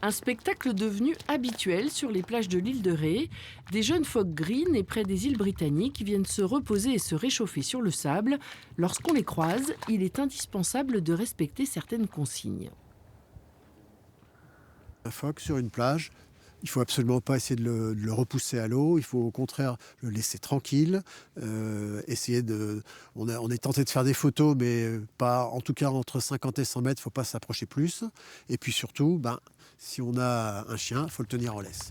Un spectacle devenu habituel sur les plages de l'île de Ré. Des jeunes phoques gris nés près des îles britanniques viennent se reposer et se réchauffer sur le sable. Lorsqu'on les croise, il est indispensable de respecter certaines consignes. Un phoque sur une plage, il ne faut absolument pas essayer de le repousser à l'eau, il faut au contraire le laisser tranquille, essayer de... On est tenté de faire des photos, mais pas, en tout cas entre 50 et 100 mètres, il ne faut pas s'approcher plus. Et puis surtout, si on a un chien, il faut le tenir en laisse.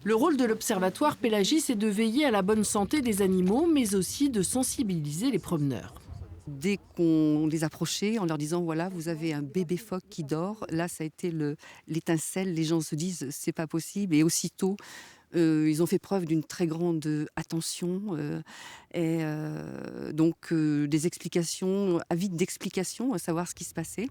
Le rôle de l'Observatoire Pélagis est de veiller à la bonne santé des animaux, mais aussi de sensibiliser les promeneurs. Dès qu'on les approchait en leur disant voilà, vous avez un bébé phoque qui dort, là ça a été l'étincelle, les gens se disent c'est pas possible, et aussitôt ils ont fait preuve d'une très grande attention donc des explications, avides d'explications, à savoir ce qui se passait.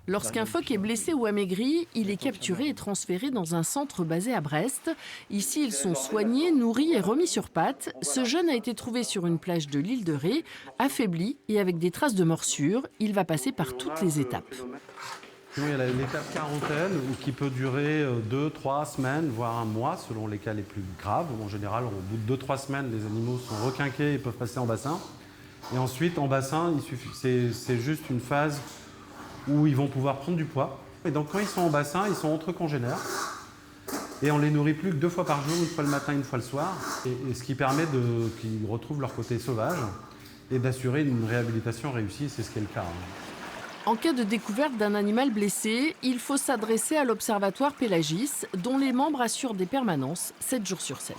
Lorsqu'un phoque est blessé ou amaigri, il est capturé et transféré dans un centre basé à Brest. Ici, ils sont soignés, nourris et remis sur pattes. Ce jeune a été trouvé sur une plage de l'île de Ré, affaibli et avec des traces de morsure. Il va passer par toutes les étapes. Sinon, il y a l'étape quarantaine qui peut durer 2, 3 semaines, voire un mois, selon les cas les plus graves. En général, au bout de 2-3 semaines, les animaux sont requinqués et peuvent passer en bassin. Et ensuite, en bassin, c'est juste une phase où ils vont pouvoir prendre du poids. Et donc quand ils sont en bassin, ils sont entre congénères. Et on les nourrit plus que 2 fois par jour, une fois le matin, une fois le soir. Et ce qui permet qu'ils retrouvent leur côté sauvage et d'assurer une réhabilitation réussie, c'est ce qui est le cas. En cas de découverte d'un animal blessé, il faut s'adresser à l'Observatoire Pélagis, dont les membres assurent des permanences 7 jours sur 7.